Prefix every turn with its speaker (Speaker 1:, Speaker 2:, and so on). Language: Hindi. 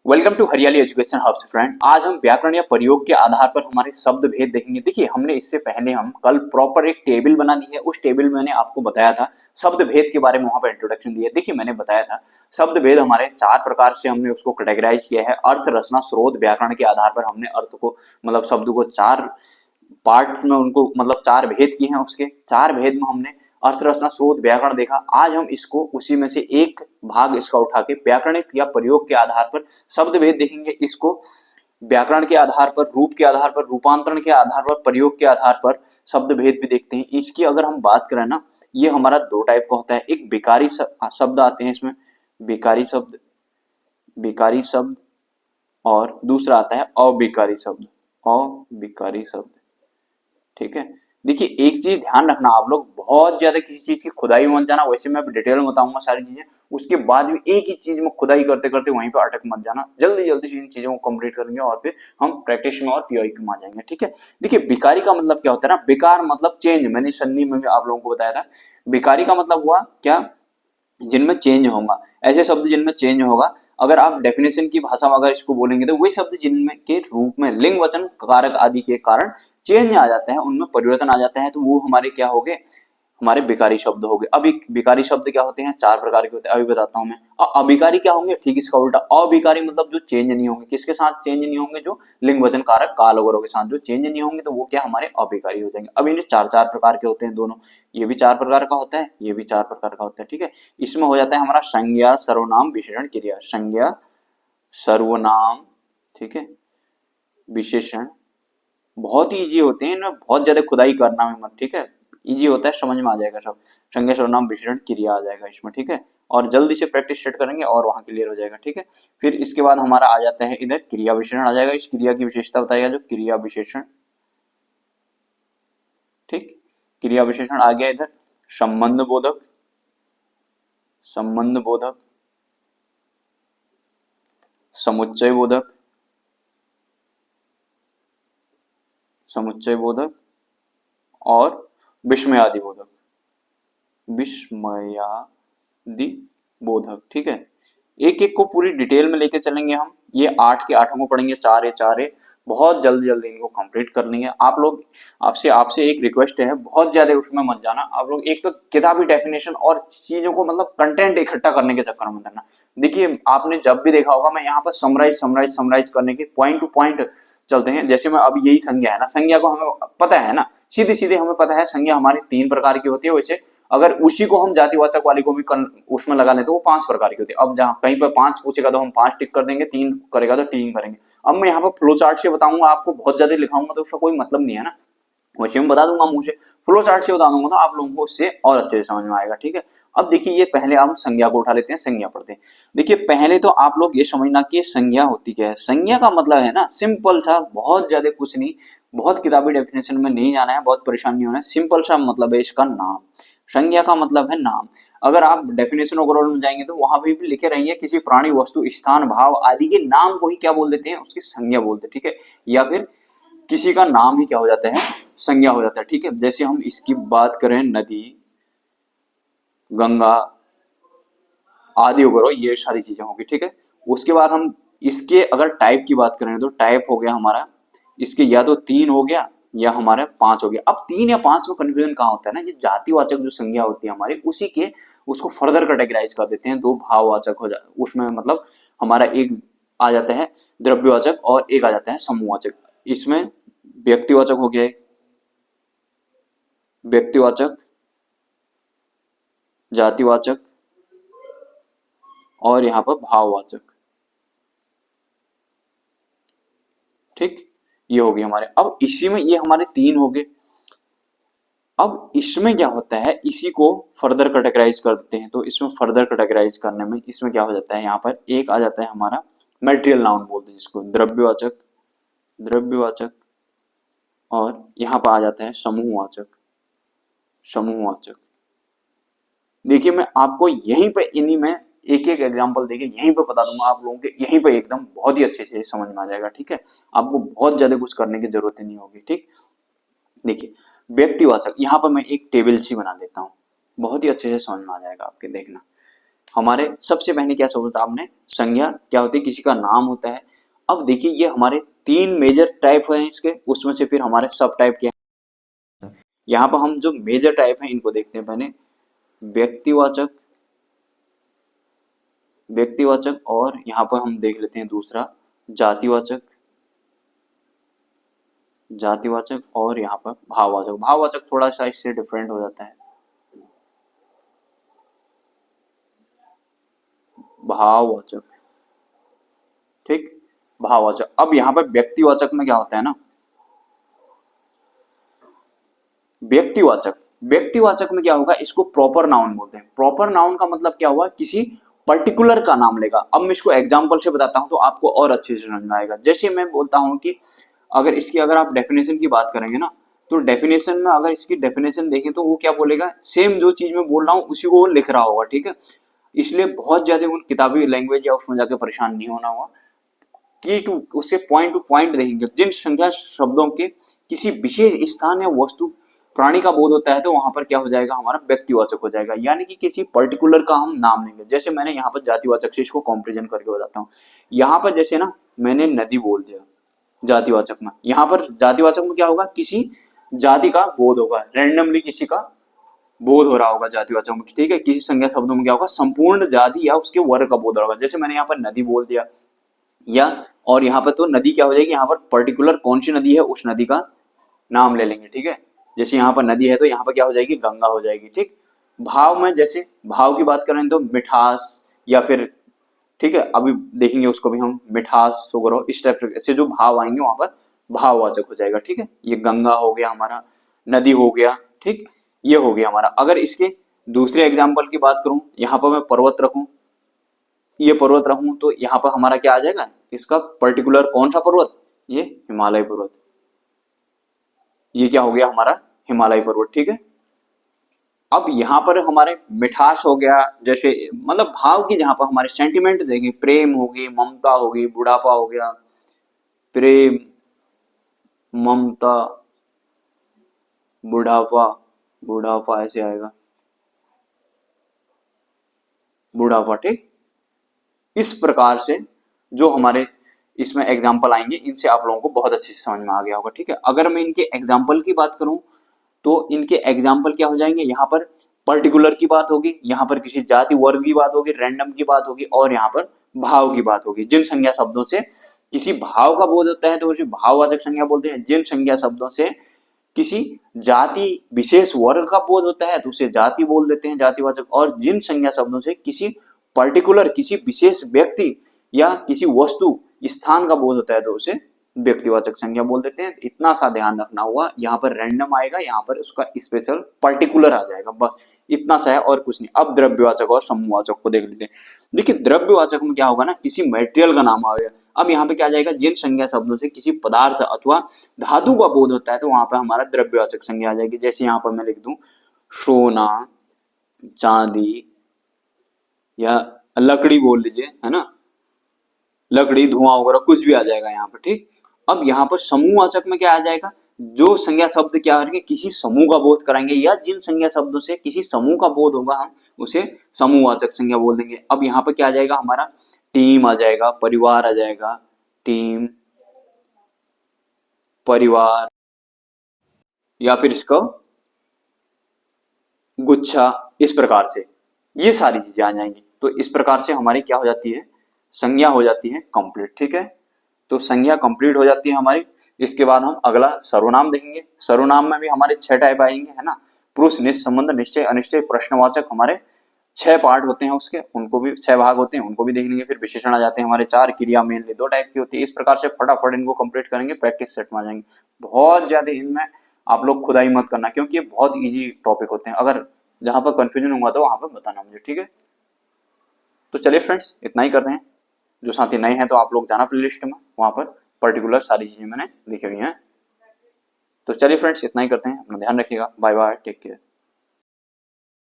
Speaker 1: वेलकम टू हरियाली एजुकेशन हब्स फ्रेंड। आज हम व्याकरण या प्रयोग के आधार पर हमारे शब्द भेद देखेंगे। देखिए, हमने इससे पहले हम कल प्रॉपर एक टेबल बना दी है। उस टेबल में मैंने आपको बताया था शब्द भेद के बारे में, वहां पर इंट्रोडक्शन दिया। देखिए, मैंने बताया था शब्द भेद हमारे चार प्रकार से हमने उसको कैटेगराइज किया है। अर्थ, रचना, स्रोत, व्याकरण के आधार पर हमने अर्थ को मतलब शब्द को चार पार्ट में उनको मतलब चार भेद किए हैं। उसके चार भेद में हमने अर्थ, रचना, स्रोत, व्याकरण देखा। आज हम इसको उसी में से एक भाग इसका उठा के व्याकरणिक या प्रयोग के आधार पर शब्द भेद देखेंगे। इसको व्याकरण के आधार पर, रूप के आधार पर, रूपांतरण के आधार पर, प्रयोग के आधार पर शब्द भेद भी देखते हैं। इसकी अगर हम बात करें ना, ये हमारा दो टाइप का होता है। एक विकारी शब्द आते हैं इसमें, विकारी शब्द, विकारी शब्द, और दूसरा आता है अविकारी शब्द, अविकारी शब्द। ठीक है। देखिए, एक चीज ध्यान रखना, आप लोग बहुत ज्यादा किसी चीज की खुदाई में मत जाना। वैसे मैं डिटेल में बताऊंगा सारी चीजें, उसके बाद भी एक ही चीज में खुदाई करते करते वहीं पे अटक मत जाना। जल्दी जल्दी से इन चीजों को कंप्लीट करेंगे और फिर हम प्रैक्टिस में और पीओई में आ जाएंगे। ठीक है। देखिए, विकारी का मतलब क्या होता है ना, विकार मतलब चेंज। मैंने संधि में भी आप लोगों को बताया था। विकारी का मतलब हुआ क्या, जिनमें चेंज होगा, ऐसे शब्द जिनमें चेंज होगा। अगर आप डेफिनेशन की भाषा में अगर इसको बोलेंगे तो वही शब्द जिनमें के रूप में लिंग, वचन, कारक आदि के कारण चेंज आ जाता है, उनमें परिवर्तन आ जाता है, तो वो हमारे क्या हो गए, हमारे विकारी शब्द हो गए। अब एक विकारी शब्द क्या होते हैं, चार प्रकार के होते हैं, अभी बताता हूं मैं। अभिकारी क्या होंगे, ठीक इसका उल्टा। अभिकारी मतलब जो चेंज नहीं होंगे, किसके साथ चेंज नहीं होंगे, जो लिंग, वचन, कारक, काल वगैरह के साथ जो चेंज नहीं होंगे, तो वो क्या हमारे अभिकारी हो जाएंगे। अब इन्हें चार चार प्रकार के होते हैं दोनों। ये भी चार प्रकार का होता है, ये भी चार प्रकार का होता है। ठीक है। इसमें हो जाता है हमारा संज्ञा, सर्वनाम, विशेषण, क्रिया। संज्ञा, सर्वनाम, ठीक है, विशेषण। बहुत ही इजी होते हैं, इनमें बहुत ज्यादा खुदाई करना है मत। ठीक है, इजी होता है, समझ में आ जाएगा सब। संज्ञा, सर्वनाम, विशेषण, क्रिया आ जाएगा इसमें। ठीक है। और जल्दी से प्रैक्टिस स्टार्ट करेंगे और वहां क्लियर हो जाएगा। ठीक है। फिर इसके बाद हमारा आ जाता है इधर क्रिया विशेषण आ जाएगा। इस क्रिया की विशेषता बताएगा जो क्रिया विशेषण। ठीक, क्रिया विशेषण आ गया इधर। संबंध बोधक, संबंध बोधक, समुच्चय बोधक, समुच्चय बोधक, और विस्मयादि बोधक, विस्मयादि बोधक। ठीक है। एक एक को पूरी डिटेल में लेके चलेंगे हम। ये आठ के आठों को पढ़ेंगे, चार चार बहुत जल्दी जल्दी इनको कंप्लीट कर लेंगे। आप लोग, आपसे आपसे एक रिक्वेस्ट है, बहुत ज्यादा उसमें मत जाना आप लोग। एक तो किताबी डेफिनेशन और चीजों को मतलब कंटेंट इकट्ठा करने के चक्कर में मत जाना। देखिए, आपने जब भी देखा होगा मैं यहाँ पर समराइज समराइज समराइज करने के पॉइंट टू पॉइंट चलते हैं। जैसे मैं अब यही संज्ञा है ना, संज्ञा को हमें पता है ना, सीधे सीधे हमें पता है संज्ञा हमारी तीन प्रकार की होती है। वैसे अगर उसी को हम जातिवाचक वाली को भी उसमें लगा लें तो वो पांच प्रकार की होती है। अब जहां कहीं पर पांच पूछेगा तो हम पांच टिक कर देंगे, तीन करेगा तो तीन करेंगे। अब मैं यहाँ पर फ्लो चार्ट से बताऊंगा आपको, बहुत ज्यादा लिखाऊंगा तो उसका कोई मतलब नहीं है ना। वैसे मैं बता दूंगा मुंह से, फ्लो चार्ट से बता दूंगा तो आप लोगों को उससे और अच्छे से समझ में आएगा। ठीक है। अब देखिए, ये पहले हम संज्ञा को उठा लेते हैं, संज्ञा पढ़ते हैं। देखिए, पहले तो आप लोग ये समझना कि संज्ञा होती क्या है। संज्ञा का मतलब है ना, सिंपल सा, बहुत ज्यादा कुछ नहीं, बहुत किताबी डेफिनेशन में नहीं जाना है, बहुत परेशान नहीं होना है। सिंपल सा मतलब है इसका नाम। संज्ञा का मतलब है नाम। अगर आप डेफिनेशन वगैरह में जाएंगे तो वहां भी लिखे रहेंगे किसी प्राणी, वस्तु, स्थान, भाव आदि के नाम को ही क्या बोल देते हैं, उसकी संज्ञा बोलते हैं। ठीक है। या फिर किसी का नाम ही क्या हो जाता है, संज्ञा हो जाता है। ठीक है। जैसे हम इसकी बात करें, नदी, गंगा आदि वगैरह, ये सारी चीजें होगी। ठीक है। उसके बाद हम इसके अगर टाइप की बात करें तो टाइप हो गया हमारा, इसके या तो तीन हो गया या हमारे पांच हो गया। अब तीन या पांच में कंफ्यूजन कहाँ होता है ना, ये जातिवाचक जो संज्ञा होती है हमारी, उसी के उसको फर्दर कैटेगराइज कर देते हैं। दो भाववाचक हो जाए उसमें, मतलब हमारा एक आ जाता है द्रव्यवाचक और एक आ जाता है समूहवाचक। इसमें व्यक्तिवाचक हो गया, व्यक्तिवाचक, जातिवाचक, और यहाँ पर भाववाचक। ठीक, ये हो गए हमारे। अब इसी में ये हमारे तीन हो गए। अब इसमें क्या होता है, इसी को फर्दर कैटेगराइज कर देते हैं। तो इसमें फर्दर कैटेगराइज करने में इसमें क्या हो जाता है, यहाँ पर एक आ जाता है हमारा मेटेरियल नाउन बोलते हैं जिसको, द्रव्यवाचक, द्रव्यवाचक, और यहाँ पर आ जाता है समूहवाचक, समूहवाचक। देखिए, मैं आपको यहीं पे इन्हीं में एक एक एग्जांपल देके यहीं पे बता दूंगा आप लोगों के, यहीं पे एकदम बहुत ही अच्छे से समझ में आ जाएगा। ठीक है। आपको बहुत ज्यादा कुछ करने की जरूरत ही नहीं होगी। ठीक, देखिए, व्यक्तिवाचक, यहाँ पर मैं एक टेबल सी बना देता हूँ, बहुत ही अच्छे से समझ में आ जाएगा आपके, देखना। हमारे सबसे पहले क्या सोचा था आपने, संज्ञा क्या होती है, किसी का नाम होता है। अब देखिए ये हमारे 3 मेजर टाइप हैं इसके, उसमें से फिर हमारे सब टाइप क्या है। यहाँ पर हम जो मेजर टाइप हैं इनको देखते हैं पहले, व्यक्तिवाचक, व्यक्तिवाचक, और यहाँ पर हम देख लेते हैं दूसरा जातिवाचक, जातिवाचक, और यहाँ पर भाववाचक। भाववाचक थोड़ा सा इससे डिफरेंट हो जाता है, भाववाचक, ठीक, भाववाचक। अब यहाँ पर व्यक्तिवाचक में क्या होता है ना, व्यक्तिवाचक, व्यक्तिवाचक में क्या होगा, इसको प्रॉपर नाउन बोलते हैं। प्रॉपर नाउन का मतलब क्या हुआ, किसी पर्टिकुलर का नाम लेगा। अब मैं इसको एग्जांपल से बताता हूं तो आपको और अच्छे से समझ में आएगा। जैसे मैं बोलता हूं कि अगर आप डेफिनेशन की बात करेंगे ना, तो डेफिनेशन में अगर इसकी डेफिनेशन देखें तो वो क्या बोलेगा, सेम जो चीज मैं बोल रहा हूँ उसी को वो लिख रहा होगा, ठीक है। इसलिए बहुत ज्यादा उन किताबी लैंग्वेज या उसमें जाकर परेशान नहीं होना हुआ, की टू उससे पॉइंट टू पॉइंट देखेंगे। जिन संख्या शब्दों के किसी विशेष स्थान या वस्तु प्राणी का बोध होता है तो वहां पर क्या हो जाएगा, हमारा व्यक्तिवाचक हो जाएगा, यानी कि किसी पर्टिकुलर का हम नाम लेंगे। जैसे मैंने यहाँ पर जातिवाचक से इसको कंपैरिजन करके बताता हूँ। यहाँ पर जैसे ना मैंने नदी बोल दिया जातिवाचक में, यहाँ पर जातिवाचक में क्या होगा, किसी जाति का बोध होगा, रैंडमली किसी का बोध हो रहा होगा जातिवाचक में, ठीक है। किसी संज्ञा शब्दों में क्या होगा, संपूर्ण जाति या उसके वर्ग का बोध होगा। जैसे मैंने यहाँ पर नदी बोल दिया, या और यहाँ पर तो नदी क्या हो जाएगी, यहाँ पर पर्टिकुलर कौन सी नदी है उस नदी का नाम ले लेंगे, ठीक है। जैसे यहाँ पर नदी है तो यहाँ पर क्या हो जाएगी, गंगा हो जाएगी, ठीक। भाव में जैसे भाव की बात करें तो मिठास, या फिर ठीक है, अभी देखेंगे उसको भी हम, मिठास वगैरह इस टाइप से जो भाव आएंगे वहां पर भाववाचक हो जाएगा, ठीक है। ये गंगा हो गया हमारा, नदी हो गया, ठीक, ये हो गया हमारा। अगर इसके दूसरे एग्जाम्पल की बात करूं, यहाँ पर मैं पर्वत रखूं, ये पर्वत रखूं, तो यहाँ पर हमारा क्या आ जाएगा, इसका पर्टिकुलर कौन सा पर्वत, ये हिमालय पर्वत, ये क्या हो गया हमारा हिमालय पर्वत, ठीक है। अब यहाँ पर हमारे मिठास हो गया, जैसे मतलब भाव की जहां पर हमारे सेंटिमेंट देंगे, प्रेम होगी, ममता होगी, बुढ़ापा हो गया, प्रेम, ममता, बुढ़ापा, बुढ़ापा ऐसे आएगा, बुढ़ापा, ठीक। इस प्रकार से जो हमारे इसमें एग्जाम्पल आएंगे, इनसे आप लोगों को बहुत अच्छे से समझ में आ गया होगा, ठीक है। अगर मैं इनके एग्जाम्पल की बात करूं तो इनके एग्जाम्पल क्या हो जाएंगे, यहाँ पर पर्टिकुलर की बात होगी, यहाँ पर किसी जाति वर्ग की बात होगी, रैंडम की बात होगी, और यहाँ पर भाव की बात होगी। जिन संज्ञा शब्दों से किसी भाव का बोध होता है तो उसे भाववाचक संज्ञा बोलते हैं। जिन संज्ञा शब्दों से किसी जाति विशेष वर्ग का बोध होता है तो उसे जाति बोल देते हैं, जातिवाचक। और जिन संज्ञा शब्दों से किसी पर्टिकुलर किसी विशेष व्यक्ति या किसी वस्तु स्थान का बोध होता है तो उसे व्यक्तिवाचक संज्ञा बोल देते हैं। इतना सा ध्यान रखना हुआ, यहाँ पर रैंडम आएगा, यहाँ पर उसका स्पेशल पर्टिकुलर आ जाएगा, बस इतना सा है और कुछ नहीं। अब द्रव्यवाचक और समूहवाचक को देख लेते हैं। देखिए द्रव्यवाचक में क्या होगा ना, किसी मटेरियल का नाम आएगा। अब यहाँ पे क्या आ जाएगा, जिन संज्ञा शब्दों से किसी पदार्थ अथवा धातु का बोध होता है तो वहां पर हमारा द्रव्यवाचक संज्ञा आ जाएगी। जैसे यहाँ पर मैं लिख दूं सोना, चांदी, या लकड़ी बोल लीजिए, है ना, लकड़ी, धुआं वगैरह कुछ भी आ जाएगा यहाँ पर, ठीक। अब यहाँ पर समूहवाचक में क्या आ जाएगा, जो संज्ञा शब्द क्या करेंगे, किसी समूह का बोध कराएंगे, या जिन संज्ञा शब्दों से किसी समूह का बोध होगा हम उसे समूहवाचक संज्ञा बोल देंगे। अब यहाँ पर क्या आ जाएगा हमारा, टीम आ जाएगा, परिवार आ जाएगा, टीम, परिवार, या फिर इसको गुच्छा, इस प्रकार से ये सारी चीजें आ जाएंगी। तो इस प्रकार से हमारी क्या हो जाती है, संज्ञा हो जाती है कंप्लीट, ठीक है। तो संज्ञा कंप्लीट हो जाती है हमारी। इसके बाद हम अगला सर्वनाम देखेंगे। सर्वनाम में भी हमारे 6 टाइप आएंगे, है ना। पुरुष, निश्चय, संबंध, निश्चय, अनिश्चय, प्रश्नवाचक, हमारे 6 पार्ट होते हैं उसके, उनको भी 6 भाग होते हैं, उनको भी देख लेंगे। फिर विशेषण आ जाते हैं हमारे 4, क्रिया मेनली 2 टाइप की होती है। इस प्रकार से फटाफट इनको कंप्लीट करेंगे, प्रैक्टिस सेट में आ जाएंगे। बहुत ज्यादा इनमें आप लोग खुदाई मत करना, क्योंकि ये बहुत इजी टॉपिक होते हैं। अगर जहां पर कंफ्यूजन होगा तो वहां पर बताना मुझे, ठीक है। तो चलिए फ्रेंड्स, इतना ही करते हैं। जो साथी नए हैं तो आप लोग जाना प्लेलिस्ट में, वहां पर पर्टिकुलर सारी चीजें मैंने लिखी हुई हैं। तो चलिए फ्रेंड्स, इतना ही करते हैं। अपना ध्यान रखिएगा। Bye bye, take care.